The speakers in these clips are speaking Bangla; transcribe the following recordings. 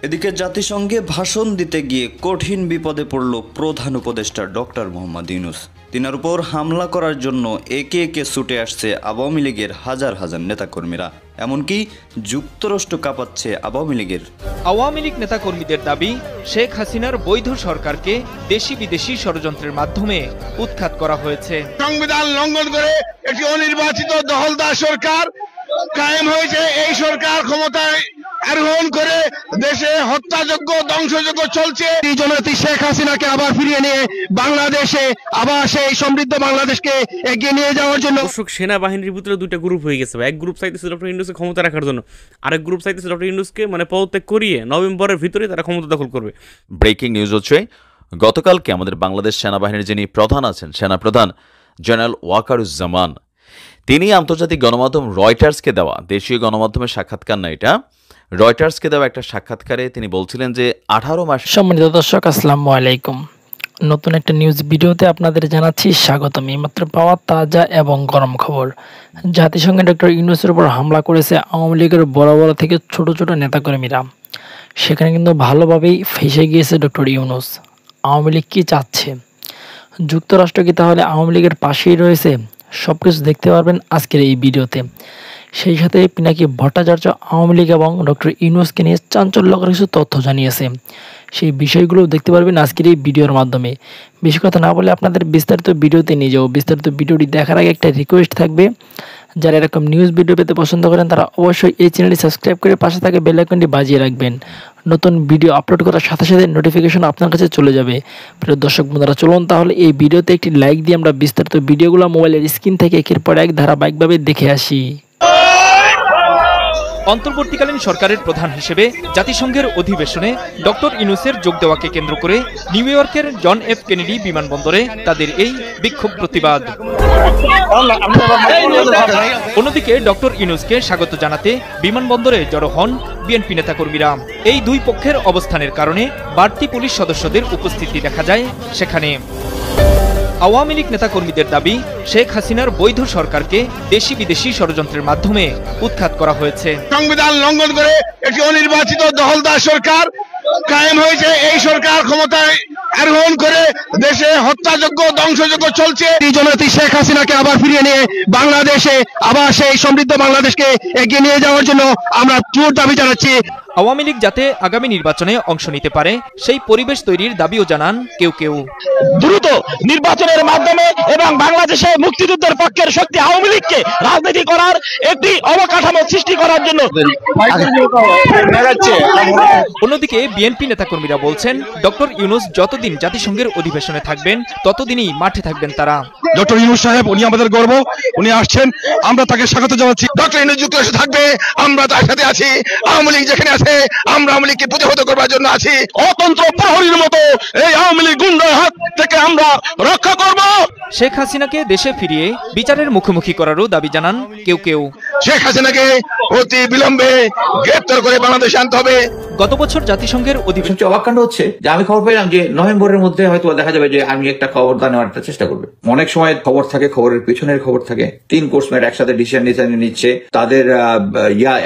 এদিকে জাতিসংঘে ভাষণ দিতে গিয়ে কঠিন বিপদে পড়ল প্রধান উপদেষ্টা ডক্টর মোহাম্মদ ইউনূস। তিনার উপর হামলা করার জন্য একে একে ছুটে আসছে আওয়ামী লীগের হাজার হাজার নেতাকর্মীরা, এমনকি যুক্তরাষ্ট্র কাঁপাচ্ছে আওয়ামী লীগের। আওয়ামী লীগ নেতাকর্মীদের দাবি, শেখ হাসিনার বৈধ সরকারকে দেশি বিদেশি ষড়যন্ত্রের মাধ্যমে উৎখাত করা হয়েছে। সংবিধান লঙ্ঘন করে একটি অনির্বাচিত দখলদার সরকার কায়েম হয়েছে। এই সরকার ক্ষমতায় আরোহণ করে দেশে হত্যাযজ্ঞ ধ্বংসযজ্ঞ চলছে। জননেত্রী শেখ হাসিনাকে আবার ফিরিয়ে নিয়ে বাংলাদেশে আবার সেই সমৃদ্ধ বাংলাদেশকে এগিয়ে নিয়ে যাওয়ার জন্য সেনাবাহিনীর ভিতরে দুইটা গ্রুপ হয়ে গেছে। এক গ্রুপ চাইতেছে ডক্টর ইউনূসকে ক্ষমতা রাখার জন্য, আরেক গ্রুপ চাইতেছে ডক্টর ইউনূসকে পদত্যাগ করিয়ে নভেম্বরের ভিতরে তারা ক্ষমতা দখল করবে। ব্রেকিং নিউজ হচ্ছে, গতকালকে আমাদের বাংলাদেশ সেনাবাহিনীর যিনি প্রধান আছেন, সেনাপ্রধান জেনারেল ওয়াকারুজ্জামান, তিনি আন্তর্জাতিক গণমাধ্যম রয়টার্সকে দেওয়া, দেশীয় গণমাধ্যমের সাক্ষাৎকার না এটা, রয়টার্সকে দেওয়া একটা সাক্ষাৎকারে তিনি বলছিলেন যে 18 মাস। সম্মানিত দর্শক, আসসালামু আলাইকুম। নতুন একটা নিউজ ভিডিওতে আপনাদের জানাচ্ছি স্বাগতম। এইমাত্র পাওয়া তাজা এবং গরম খবর। জাতিসংঘে ডক্টর ইউনূসের উপর হামলা করেছে আওয়ামী লীগের বড় বড় থেকে ছোট ছোট নেতাকর্মীরা। সেখানে কিন্তু ভালোভাবেই ফেঁসে গিয়েছে ডক্টর ইউনূস। আওয়ামী লীগ কী চাচ্ছে? যুক্তরাষ্ট্র কি তাহলে আওয়ামী লীগের পাশেই রয়েছে? সব কিছু দেখতে পারবেন আজকের এই ভিডিওতে। সেই সাথে পিনাকি ভট্টাচার্য আওয়ামী লীগ এবং ডক্টর ইউনূসকে নিয়ে চাঞ্চল্যকর কিছু তথ্য জানিয়েছে। সেই বিষয়গুলো দেখতে পারবেন আজকের এই ভিডিওর মাধ্যমে। বেশি কথা না বলে আপনাদের বিস্তারিত ভিডিওতে নিয়ে যাবো। বিস্তারিত ভিডিওটি দেখার আগে একটা রিকোয়েস্ট থাকবে, যারা এরকম নিউজ ভিডিও পেতে পছন্দ করেন তারা অবশ্যই এই চ্যানেলটি সাবস্ক্রাইব করে পাশে থাকে বেল আইকনটি বাজিয়ে রাখবেন। নতুন ভিডিও আপলোড করার সাথে সাথে নোটিফিকেশন আপনার কাছে চলে যাবে। প্রিয় দর্শক বন্ধুরা, চলুন তাহলে এই ভিডিওতে একটি লাইক দিয়ে আমরা বিস্তারিত ভিডিওগুলো মোবাইলের স্ক্রিন থেকে একের পর এক ধারাবাহিকভাবে দেখে আসি। অন্তর্বর্তীকালীন সরকারের প্রধান হিসেবে জাতিসংঘের অধিবেশনে ডক্টর ইউনূসের যোগ দেওয়াকে কেন্দ্র করে নিউ ইয়র্কের জন এফ কেনেডি বিমানবন্দরে তাদের এই বিক্ষোভ প্রতিবাদ। অন্যদিকে ডক্টর ইউনূসকে স্বাগত জানাতে বিমানবন্দরে জড়ো হন বিএনপি নেতাকর্মীরা। এই দুই পক্ষের অবস্থানের কারণে বাড়তি পুলিশ সদস্যদের উপস্থিতি দেখা যায় সেখানে। আওয়ামী লীগ নেতাকর্মীদের দাবি, শেখ হাসিনার বৈধ সরকারকে দেশি বিদেশি ষড়যন্ত্রের মাধ্যমে উৎখাত করা হয়েছে। সংবিধান লঙ্ঘন করে একটি অনির্বাচিত দখলদার সরকার কায়েম হয়েছে। এই সরকার ক্ষমতায় আরোহণ করে দেশে হত্যাযজ্ঞ ধ্বংসযজ্ঞ চলছে। জননেত্রী শেখ হাসিনাকে আবার ফিরিয়ে নিয়ে বাংলাদেশে আবার সেই সমৃদ্ধ বাংলাদেশকে এগিয়ে নিয়ে যাওয়ার জন্য আমরা জোর দাবি জানাচ্ছি। আওয়ামী লীগ যাতে আগামী নির্বাচনে অংশ নিতে পারে সেই পরিবেশ তৈরির দাবিও জানান কেউ কেউ। দ্রুত নির্বাচনের মাধ্যমে এবং বাংলাদেশে মুক্তিযুদ্ধের পক্ষের শক্তি আওয়ামী লীগকে রাজনীতি করার একটি অবকাঠামো সৃষ্টি করার জন্য। অন্যদিকে বিএনপি নেতাকর্মীরা বলছেন, ডক্টর ইউনূস যতদিন জাতিসংঘের অধিবেশনে থাকবেন ততদিনই মাঠে থাকবেন তারা। ডক্টর ইউনূস সাহেব, উনি আমাদের গর্ব, উনি আসছেন, আমরা তাকে স্বাগত জানাচ্ছি। ডক্টর ইউনূস যুক্তরাষ্ট্রে থাকবে, আমরা তার সাথে আছি। আওয়ামী লীগ যেখানে আছে আমরা আওয়ামী লীগকে প্রতিহত করবার জন্য আছি। অতন্ত্র প্রহরীর মতো এই আওয়ামী লীগ গুন্ডার হাত থেকে আমরা রক্ষা করব। শেখ হাসিনাকে দেশে ফিরিয়ে বিচারের মুখোমুখি করারও দাবি জানান কেউ কেউ। শেখ হাসিনাকে অতি বিলম্বে গ্রেপ্তার করে বাংলাদেশে আনতে হবে। গত বছর জাতিসংঘের অধিবেশন অবাক কাণ্ড হচ্ছে যে আমি খবর পেলাম যে নভেম্বরের মধ্যে হয়তো দেখা যাবে যে আমি একটা খবর নেওয়ার একটা চেষ্টা করবে। অনেক সময় খবর থাকে, খবরের পিছনের খবর থাকে। 3 কোর্সমেট একসাথে ডিসিশন নিচ্ছে, তাদের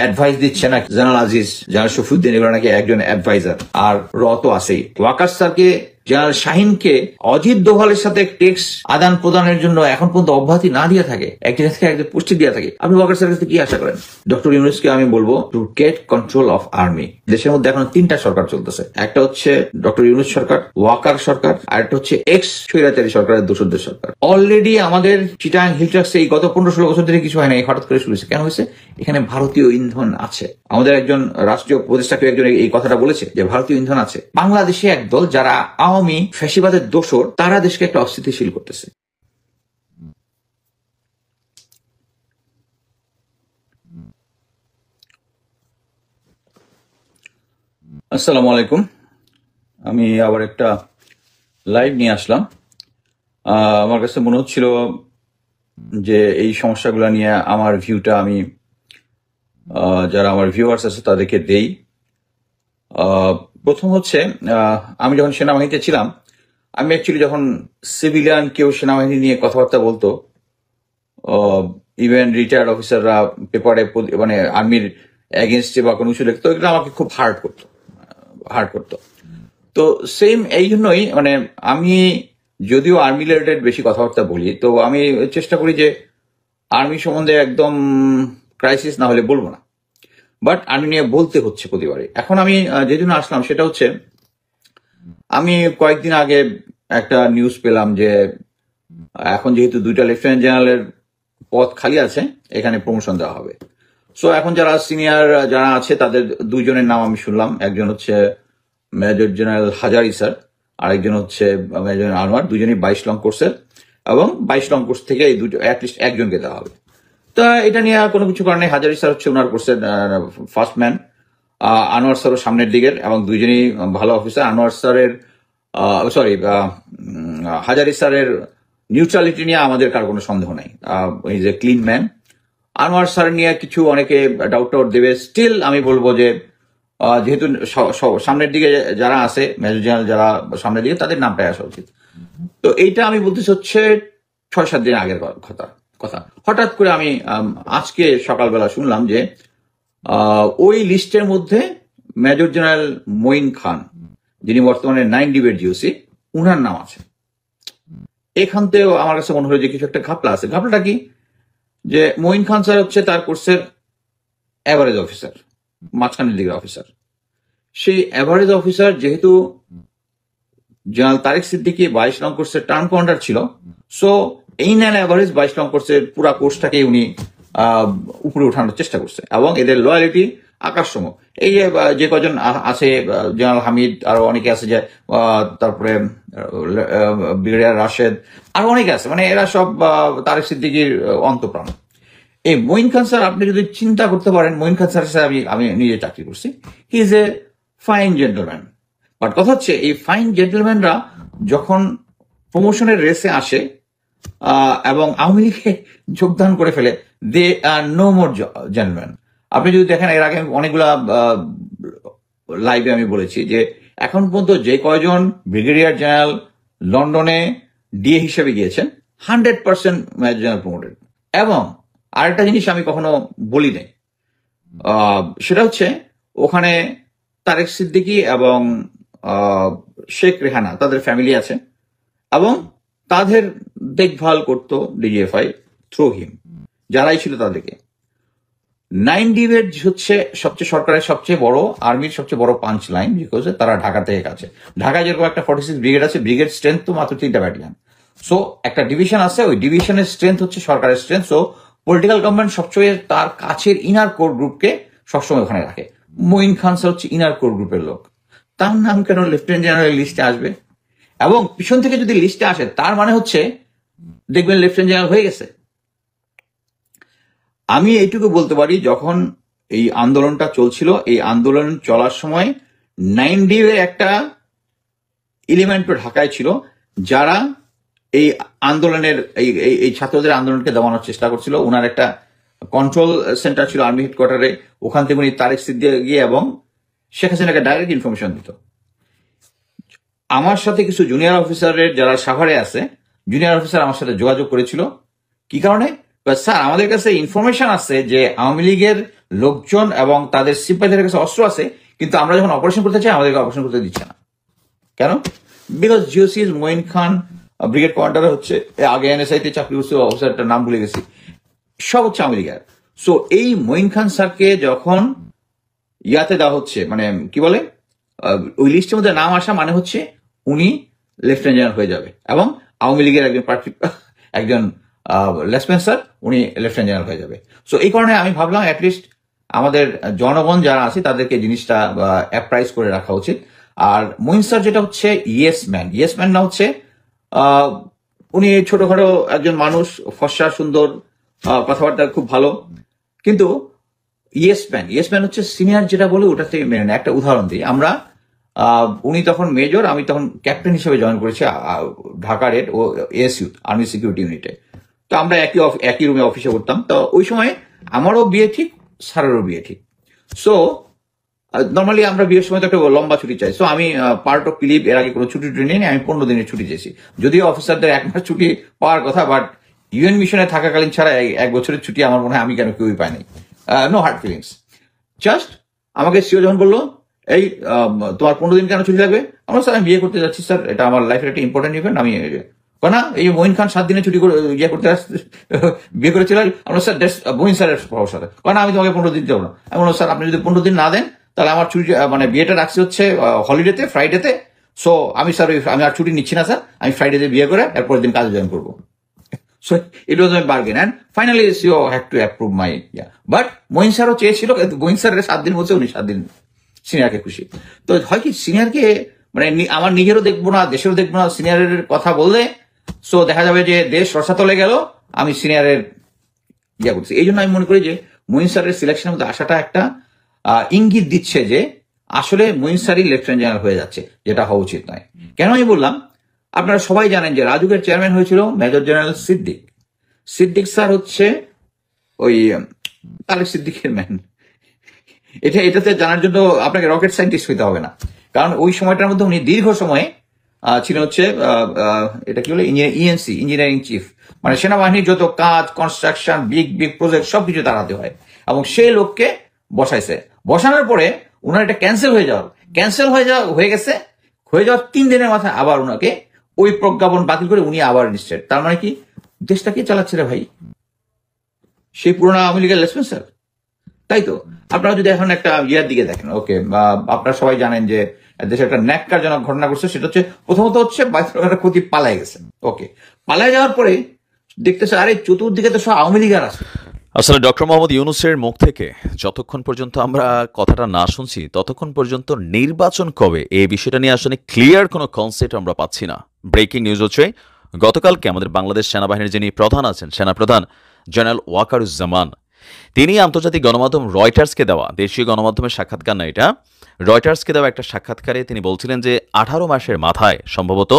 অ্যাডভাইস দিচ্ছে না জেনারেল আজিজ, জেনারেল শফিউদ্দিন, এগুলো নাকি একজন অ্যাডভাইজার, আর রত আছেই। ওয়াকার স্যারকে, জেনারেল শাহিনকে অজিত দোভালের সাথে টেক্স আদান প্রদানের জন্য এখন পর্যন্ত অব্যাহতি না দিয়ে থাকে, একজনের থেকে একজন পুষ্টি দিয়ে থাকে। আপনি ওয়াকার স্যারের কাছে কি আশা করেন? ডক্টর ইউনূসকে আমি বলবো to get control of army. দেশের মধ্যে এখন 3টা সরকার চলতেছে। একটা হচ্ছে ডক্টর ইউনূস সরকার, ওয়াকার সরকার, আর একটা হচ্ছে এক্স স্বৈরাচারী সরকারের দোসরদের সরকার। অলরেডি আমাদের চিটাগাং হিলট্রাক্সে এই গত 15-16 বছর ধরে কিছু হয় না, হঠাৎ করে শুরু হয়েছে। কেন হয়েছে? এখানে ভারতীয় ইন্ধন আছে। আমাদের একজন রাষ্ট্রীয় উপদেষ্টাকে একজন এই কথাটা বলেছে যে ভারতীয় ইন্ধন আছে। বাংলাদেশে একদল যারা আওয়ামী ফ্যাসিবাদের দোসর, তারা দেশকে একটা অস্থিতিশীল করতেছে। আসসালামু আলাইকুম। আমি আবার একটা লাইভ নিয়ে আসলাম। আমার কাছে মনে হচ্ছিল যে এই সমস্যাগুলো নিয়ে আমার ভিউটা আমি যারা আমার ভিউয়ার্স আছে তাদেরকে দেই। প্রথম হচ্ছে, আমি যখন সেনাবাহিনীতে ছিলাম, আমি অ্যাকচুয়ালি যখন সিভিলিয়ান কেউ সেনাবাহিনী নিয়ে কথাবার্তা বলতো, ইভেন রিটায়ার্ড অফিসাররা পেপারে আর্মির এগেনস্টে বা কোনো কিছু লিখতো, এগুলো আমাকে খুব হার্ট করতো। হার্ট করতো। তো সেম এই জন্যই মানে আমি যদিও আর্মি রিলেটেড বেশি কথাবার্তা বলি, তো আমি চেষ্টা করি যে আর্মি সম্বন্ধে একদম ক্রাইসিস না হলে বলবো না, বাট আর্মি নিয়ে বলতে হচ্ছে প্রতিবারই। এখন আমি যে জন্য আসলাম সেটা হচ্ছে, আমি কয়েকদিন আগে একটা নিউজ পেলাম যে এখন যেহেতু 2টা লেফটেন্যান্ট জেনারেলের পদ খালি আছে, এখানে প্রমোশন দেওয়া হবে। সো এখন যারা সিনিয়র যারা আছে তাদের 2 জনের নাম আমি শুনলাম। একজন হচ্ছে মেজর জেনারেল হাজারি স্যার, আরেকজন হচ্ছে মেজর জেনারেল আনোয়ার, 2জনই 22 লং কোর্সের, এবং 22 লং কোর্স থেকে এই দুটো অ্যাটলিস্ট একজনকে দেওয়া হবে। তা এটা নিয়ে কোনো কিছু কারণে হাজারি স্যার হচ্ছে ওনার কোর্সের ফার্স্ট ম্যান, আনোয়ার স্যারও সামনের দিকের, এবং 2জনই ভালো অফিসার। আনোয়ার স্যারের হাজারি স্যারের নিউট্রালিটি নিয়ে আমাদের কার কোনো সন্দেহ নাই, is a clean man. Anwar sir নিয়ে কিছু অনেকে ডাউট দেবে, স্টিল আমি বলবো যে যেহেতু সামনের দিকে যারা আছে মেজর জেনারেল যারা সামনের দিকে, তাদের নামটাই আসা উচিত। তো এইটা আমি বলতেছি হচ্ছে 6-7 দিন আগের কথা। হঠাৎ করে আমি আজকে সকালবেলা শুনলাম যে ওই লিস্টের মধ্যে মেজর জেনারেল মঈন খান, যিনি বর্তমানে 9 ডিবের জিওসি, উনার নাম আছে। এখান থেকেও আমার কাছে মনে হলো যে কিছু একটা ঘাপলা আছে। ঘাপলাটা কি, যে মঈন খান স্যার হচ্ছে তার কোর্সের অ্যাভারেজ অফিসার, মাঝখানের দিকের অফিসার। সেই অ্যাভারেজ অফিসার যেহেতু জেনারেল তারেক সিদ্দিকী 22 লং কোর্সের টার্ম কমান্ডার ছিল, সো এই নেন অ্যাভারেজ 22 লং কোর্সের পুরা কোর্সটাকে উনি উপরে উঠানোর চেষ্টা করছে, এবং এদের লয়ালিটি আকাশসম। এই যে কজন আছে, জেনারেল হামিদ, আরো অনেকে আছে, যে তারপরে ব্রিগেডিয়ার রাশেদ, আরো অনেকে আছে, মানে এরা সব তারেক সিদ্দিকীর অন্তঃপ্রাণ। এই মঈন খান স্যার, আপনি যদি চিন্তা করতে পারেন, মঈন খান স্যারের সাথে আমি নিজে চাকরি করছি, he is a fine gentleman. But কথা হচ্ছে, এই ফাইন জেন্টলম্যানরা যখন প্রমোশনের রেসে আসে এবং আওয়ামী লীগে যোগদান করে ফেলে, দে আর নো মোর জেন্টলম্যান। আপনি যদি দেখেন, এর আগে অনেকগুলা লাইভে আমি বলেছি যে এখন পর্যন্ত যে কয়জন ব্রিগেডিয়ার জেনারেল লন্ডনে ডিএ হিসেবে গিয়েছেন, 100% মেজর জেনারেল প্রমোটেড। এবং আরেকটা জিনিস আমি কখনো বলি নাই, সেটা হচ্ছে ওখানে তারেক সিদ্দিকী এবং শেখ রেহানা, তাদের ফ্যামিলি আছে, এবং তাদের দেখভাল করতো ডিজিএফআই থ্রু হিম, যারাই ছিল তাদেরকে। 9 ডিবের হচ্ছে সবচেয়ে সরকারের সবচেয়ে বড়, আর্মির সবচেয়ে বড় পাঞ্চ লাইন, বিকজ তারা ঢাকা থেকে কাছে। ঢাকায় যেরকম একটা 46 ব্রিগেড আছে, ব্রিগেড স্ট্রেংথ তো মাত্র 3টা ব্যাটালিয়ন। সো একটা ডিভিশন আছে, ওই ডিভিশনের স্ট্রেংথ হচ্ছে সরকারের স্ট্রেংথ। সো পলিটিক্যাল গভর্নমেন্ট সবচেয়ে তার কাছের ইনার কোর গ্রুপকে সবসময় ওখানে রাখে। মঈন খান স্যার হচ্ছে ইনার কোর গ্রুপের লোক, তার নাম কেন লেফটেন্যান্ট জেনারেল লিস্টে আসবে? এবং পিছন থেকে যদি লিস্টে আসে, তার মানে হচ্ছে দেখবেন লেফটেন্যান্ট জেনারেল হয়ে গেছে। আমি এইটুকু বলতে পারি, যখন এই আন্দোলনটা চলছিল, এই আন্দোলন চলার সময় 9 ডিবে একটা এলিমেন্ট ঢাকায় ছিল, যারা এই আন্দোলনের এই ছাত্রদের আন্দোলনকে দমানোর চেষ্টা করছিল। ওনার একটা কন্ট্রোল সেন্টার ছিল আর্মি হেডকোয়ার্টারে, ওখান থেকে উনি তারেক সিদ্দিকী গিয়ে এবং শেখ হাসিনাকে ডাইরেক্ট ইনফরমেশন দিত। আমার সাথে কিছু জুনিয়র অফিসারের যারা সাভারে আছে, জুনিয়র অফিসার আমার সাথে যোগাযোগ করেছিল। কি কারণে? স্যার, আমাদের কাছে ইনফরমেশন আছে যে আওয়ামী লীগের লোকজন এবং তাদের সিম্পাথিদের কাছে অস্ত্র আছে, কিন্তু আমরা যখন অপারেশন করতে চাই আমাদেরকে অপারেশন করতে দিচ্ছে না। কেন? Because GOC Moin Khan brigade commander হচ্ছে, আগে এনএসআই তে চাকরি করছে, অফিসারটার নাম ভুলে গেছি, সব হচ্ছে আওয়ামী লীগের। সো এই মঈন খান স্যারকে যখন ইয়াতে দেওয়া হচ্ছে, মানে কি বলে, ওই লিস্টের মধ্যে নাম আসা মানে হচ্ছে উনি লেফটেন্যান্ট জেনারেল হয়ে যাবে, এবং আওয়ামী লীগের একজন লেসম্যান স্যার, উনি লেফটেন্যান্ট জেনারেল হয়ে যাবে। সো এই কারণে আমি ভাবলাম অ্যাটলিস্ট আমাদের জনগণ যারা আছে তাদেরকে জিনিসটা অ্যাপ্রাইজ করে রাখা উচিত। আর মঈন স্যার যেটা হচ্ছে ইয়েস ম্যান না হচ্ছে, উনি ছোটখাটো একজন মানুষ, ফর্সা সুন্দর, কথাবার্তা খুব ভালো, কিন্তু ইয়েস ম্যান হচ্ছে সিনিয়র যেটা বলে ওটা থেকে মেনে নেয়। একটা উদাহরণ দিই, আমরা উনি তখন মেজর, আমি তখন ক্যাপ্টেন হিসেবে জয়েন করেছি ঢাকা রেড ও এএসইউ আর্মি সিকিউরিটি ইউনিটে। তো আমরা একই রুমে অফিসে করতাম। তো ওই সময় আমারও বিয়ে ঠিক, স্যারেরও বিয়ে ঠিক। সো নর্মালি আমরা বিয়ের সময় তো একটা লম্বা ছুটি চাই। সো আমি পার্ট অফ লিভ, এর আগে কোনো ছুটি নেই, আমি 15 দিনের ছুটি চেয়েছি। যদিও অফিসারদের 1 মাস ছুটি পাওয়ার কথা, বাট ইউএন মিশনে থাকাকালীন ছাড়া 1 বছরের ছুটি আমার মনে হয় আমি কেন কেউই পাইনি। নো হার্ড ফিলিংস, জাস্ট আমাকে সিও যখন বললো এই তোমার 15 দিন কেন ছুটি লাগবে? আমরা স্যার আমি বিয়ে করতে যাচ্ছি স্যার, এটা আমার লাইফের একটা ইম্পর্টেন্ট ইভেন্ট, আমি না এই মঈন খান 7 দিনে ছুটি করে ইয়ে করতে বিয়ে করেছিল। আমরা স্যার মঈন স্যারের সাথে না আমি তোমাকে 15 দিন দেবো না। আমি বললাম স্যার আপনি যদি 15 দিন না দেন তাহলে আমার ছুটি মানে বিয়েটা রাখছি হচ্ছে হলিডেতে, ফ্রাইডেতে। সো আমি স্যার আমি আর ছুটি নিচ্ছি না স্যার, আমি ফ্রাইডেতে বিয়ে করে এরপরের দিন কাজে জয়েন করবো। So it was my bargain and finally CEO had to approve my but Moin স্যারও চেয়েছিল, মঈন স্যারের 7 দিন বলছে, উনি 7 দিন সিনিয়রকে খুশি। তো হয় কি সিনিয়রকে মানে আমার নিজেরও দেখবো না, দেশেরও দেখবো না, সিনিয়রের কথা বললে সো দেখা যাবে যে দেশ রসাতলে গেল, আমি সিনিয়রের করছি। এই জন্য আমি মনে করি যে মঈন স্যারের সিলেকশনের মধ্যে আসাটা একটা ইঙ্গিত দিচ্ছে যে আসলে মঈন স্যারই লেফটেন্যান্ট জেনারেল হয়ে যাচ্ছে, যেটা হওয়া উচিত নয়। কেন আমি বললাম, আপনারা সবাই জানেন যে রাজুকের চেয়ারম্যান হয়েছিল major general Siddique. Siddique sir হচ্ছে ওই তারেক সিদ্দিকের ম্যান। এটাতে জানার জন্য আপনাকে রকেট সায়েন্টিস্ট হইতে হবে না, কারণ ওই সময়টার মধ্যে উনি দীর্ঘ সময়ে ছিলেন হচ্ছে এটা কি বলে ইএনসি, ইঞ্জিনিয়ারিং চিফ, মানে সেনাবাহিনীর যত কাজ, কনস্ট্রাকশন, বিগ প্রজেক্ট সবকিছু তার হাতে হয়। এবং সেই লোককে বসাইছে, বসানোর পরে ওনার এটা ক্যান্সেল হয়ে গেছে, হয়ে যাওয়ার 3 দিনের মাথায় আবার ওনাকে ওই প্রজ্ঞাপন বাতিল করে উনি আবার ইনস্টেড। তার মানে কি দেশটা কে চালাচ্ছে রে ভাই? সেই পুরোনো আওয়ামী লীগের লেসপেন্সার, তাই তো? আপনারা যদি এখন একটা ইয়ার দিকে দেখেন, ওকে আপনারা সবাই জানেন যে দেশে একটা ন্যাক্কারজনক ঘটনা ঘটছে, সেটা হচ্ছে প্রথমত হচ্ছে বাইতুল ক্ষতি পালাই গেছে। ওকে, পালাই যাওয়ার পরে দেখতেছে আরে চতুর্দিকে তো সব আওয়ামী লীগার আছে। আসলে ডক্টর মোহাম্মদ ইউনূসের মুখ থেকে যতক্ষণ পর্যন্ত আমরা কথাটা না শুনছি ততক্ষণ পর্যন্ত নির্বাচন কবে এই বিষয়টা নিয়ে আসলে ক্লিয়ার কোনো কনসেপ্ট আমরা পাচ্ছি না। ব্রেকিং নিউজ হচ্ছে গতকালকে আমাদের বাংলাদেশ সেনাবাহিনীর যিনি প্রধান আছেন, সেনাপ্রধান জেনারেল ওয়াকারুজ্জামান, তিনি আন্তর্জাতিক গণমাধ্যম রয়টার্সকে দেওয়া, দেশীয় গণমাধ্যমের সাক্ষাৎকার না এটা, রয়টার্সকে দেওয়া একটা সাক্ষাৎকারে তিনি বলছিলেন যে 18 মাসের মাথায় সম্ভবত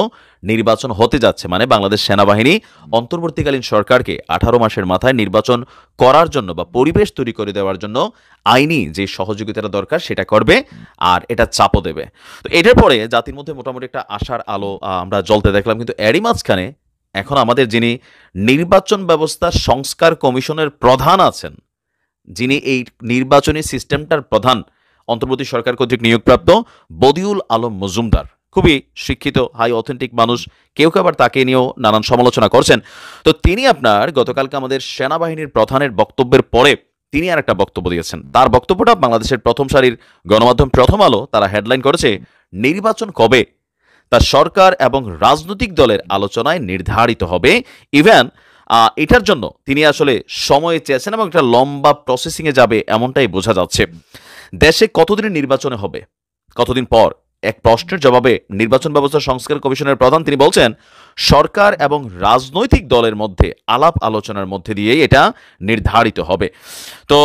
নির্বাচন হতে যাচ্ছে, মানে বাংলাদেশ সেনাবাহিনী অন্তর্বর্তীকালীন সরকারকে 18 মাসের মাথায় নির্বাচন করার জন্য বা পরিবেশ তৈরি করে দেওয়ার জন্য আইনি যে সহযোগিতাটা দরকার সেটা করবে আর এটা চাপও দেবে। তো এটার পরে জাতির মধ্যে মোটামুটি একটা আশার আলো আমরা জ্বলতে দেখলাম। কিন্তু এরই মাঝখানে এখন আমাদের যিনি নির্বাচন ব্যবস্থা সংস্কার কমিশনের প্রধান আছেন, যিনি এই নির্বাচনী সিস্টেমটার প্রধান, অন্তর্বর্তী সরকার কর্তৃক নিয়োগপ্রাপ্ত বদিউল আলম মজুমদার, খুবই শিক্ষিত হাই অথেন্টিক মানুষ, কেউ আবার তাকে নিয়েও নানান সমালোচনা করছেন। তো তিনি আপনার গতকালকে আমাদের সেনাবাহিনীর প্রধানের বক্তব্যের পরে তিনি আর একটা বক্তব্য দিয়েছেন। তার বক্তব্যটা বাংলাদেশের প্রথম সারির গণমাধ্যম প্রথম আলো তারা হেডলাইন করেছে, নির্বাচন কবে তা সরকার এবং রাজনৈতিক দলের আলোচনায় নির্ধারিত হবে। ইভেন এটার জন্য তিনি আসলে সময় চেয়েছেন এবং একটা লম্বা প্রসেসিংয়ে যাবে এমনটাই বোঝা যাচ্ছে। দেশে কতদিনের নির্বাচনে হবে, কতদিন পর, এক প্রশ্নের জবাবে নির্বাচন ব্যবস্থা সংস্কার কমিশনের প্রধান তিনি বলছেন সরকার এবং রাজনৈতিক দলের মধ্যে আলাপ আলোচনার মধ্যে দিয়েই এটা নির্ধারিত হবে। তো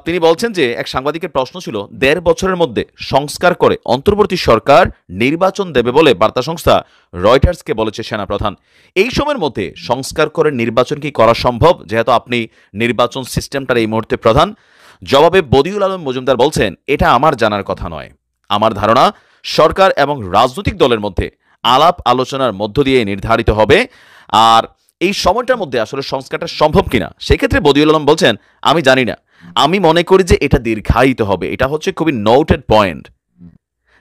তিনি বলছেন যে এক সাংবাদিকের প্রশ্ন ছিল 1.5 বছরের মধ্যে সংস্কার করে অন্তর্বর্তী সরকার নির্বাচন দেবে বলে বার্তা সংস্থা রয়টার্সকে বলেছে সেনাপ্রধান। এই সময়ের মধ্যে সংস্কার করে নির্বাচন কি করা সম্ভব, যেহেতু আপনি নির্বাচন সিস্টেমটার এই মুহূর্তে প্রধান? জবাবে বদিউল আলম মজুমদার বলছেন এটা আমার জানার কথা নয়, আমার ধারণা সরকার এবং রাজনৈতিক দলের মধ্যে আলাপ আলোচনার মধ্য দিয়ে নির্ধারিত হবে। আর এই সময়টার মধ্যে আসলে সংস্কারটা সম্ভব কিনা সেক্ষেত্রে বদিউল আলম বলছেন আমি জানি না, আমি মনে করি যে এটা দীর্ঘায়িত হবে। এটা হচ্ছে খুবই নোটেড পয়েন্ট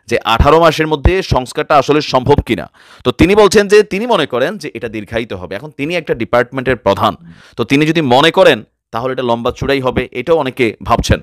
যে 18 মাসের মধ্যে সংস্কারটা আসলে সম্ভব কিনা। তো তিনি বলছেন যে তিনি মনে করেন যে এটা দীর্ঘায়িত হবে। এখন তিনি একটা ডিপার্টমেন্টের প্রধান, তো তিনি যদি মনে করেন তাহলে এটা লম্বা চূড়াই হবে, এটাও অনেকে ভাবছেন।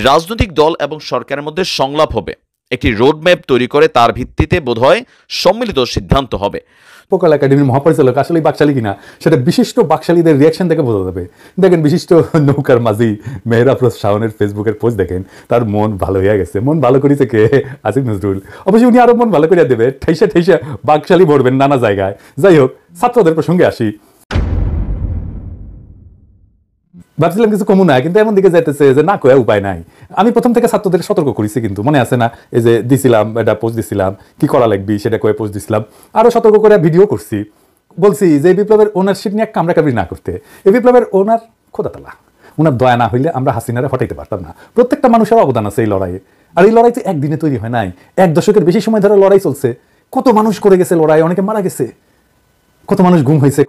রাজনৈতিক দল এবং সরকারের মধ্যে সংলাপ হবে, একটি রোডম্যাপ তৈরি করে তার ভিত্তিতে বোধহয় সম্মিলিত সিদ্ধান্ত হবে। উপকূল একাডেমির মহাপরিচালক আসলে বাকশালী কিনা সেটা বিশিষ্ট বাকশালীদের রিয়াকশন দেখে বোঝা যাবে। দেখেন বিশিষ্ট নৌকার মাঝি মেহরাফরোজ শাওনের ফেসবুকের পোস্ট দেখেন, তার মন ভালো হয়ে গেছে। মন ভালো করেছে কে? আসিফ নজরুল। অবশ্যই উনি আরো মন ভালো করে দেবে, ঠেসা ঠেসা বাকশালী ভরবেন নানা জায়গায়। যাই হোক, ছাত্রদের প্রসঙ্গে আসি। ভাবছিলাম কিছু কমু না, কিন্তু এমন দিকে যাইতেছে যে না কয়ে উপায় নাই। আমি প্রথম থেকে ছাত্রদের সতর্ক করেছি, কিন্তু মনে আছে না এই যে দিছিলাম এটা পোস্ট দিছিলাম কি করা লাগবি সেটা কয়ে পোস্ট দিছিলাম, আরো সতর্ক করে ভিডিও করছি, বলছি যে বিপ্লবের ওনারশিপ নিয়ে কামড়াকামড়ি না করতে। এই বিপ্লবের ওনার খোদাতালা, ওনার দয়া না হইলে আমরা হাসিনারে হটাইতে পারতাম না। প্রত্যেকটা মানুষের অবদান আছে এই লড়াইয়ে, আর এই লড়াই তো একদিনে তৈরি হয় নাই, 1 দশকের বেশি সময় ধরে লড়াই চলছে। কত মানুষ করে গেছে লড়াই, অনেকে মারা গেছে, কত মানুষ গুম হয়েছে,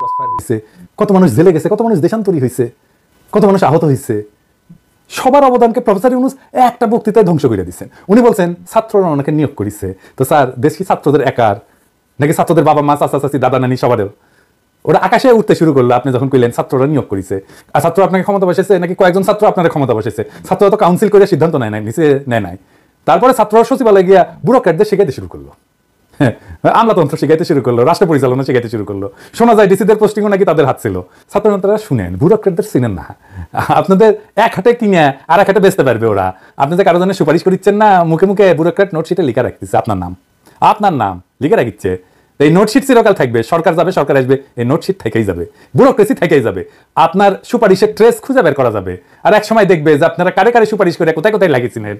কত মানুষ জেলে গেছে, কত মানুষ দেশান্তরী হয়েছে, কত মানুষ আহত হয়েছে। সবার অবদানকে প্রফেসর ইউনূস একটা বক্তৃতায় ধ্বংস করে দিচ্ছেন। উনি বলছেন ছাত্ররা ওনাকে নিয়োগ করেছে। তো স্যার, দেশ কি ছাত্রদের একার, নাকি ছাত্রদের বাবা মা চাচা চাচি দাদা নানি সবারও? ওরা আকাশে উঠতে শুরু করলো আপনি যখন কইলেন ছাত্ররা নিয়োগ করেছে। আর ছাত্র আপনাকে ক্ষমতা বসেছে, নাকি কয়েকজন ছাত্র আপনারা ক্ষমতা বসেছে? ছাত্ররা তো কাউন্সিল করে সিদ্ধান্ত নেয় নাই, নিচে নেয় নাই। তারপরে ছাত্ররা সচিবালয়ে গিয়া ব্যুরোক্র্যাটদের শিখাইতে শুরু করলো, আমলাতন্ত্র শিখাইতে শুরু করলো, রাষ্ট্র পরিচালনা শিখাইতে শুরু করলো। শোনা যায় ডিসিদের পোস্টিংও নাকি তাদের হাত ছিল। ছাত্রনেতারা শুনেন, ব্যুরোক্র্যাটদের চিনেন না। আপনাদের এক হাতে কিনে আর এক হাতে বেচতে পারবে ওরা। আপনি যে কারো জন্য সুপারিশ করিচ্ছেন না, মুখে মুখে ব্যুরোক্র্যাট নোটশিটে লিখে রাখতেছে আপনার নাম লিখে রাখিচ্ছে। এই নোটশিট চিরকাল থাকবে, সরকার যাবে সরকার আসবে, এই নোটশিট থেকেই যাবে, ব্যুরোক্রেসি থেকেই যাবে। আপনার সুপারিশের ট্রেস খুঁজে বের করা যাবে। আর এক সময় দেখবে যে আপনারা কারে কারে সুপারিশ করে কোথায় কোথায় লাগিয়েছিলেন।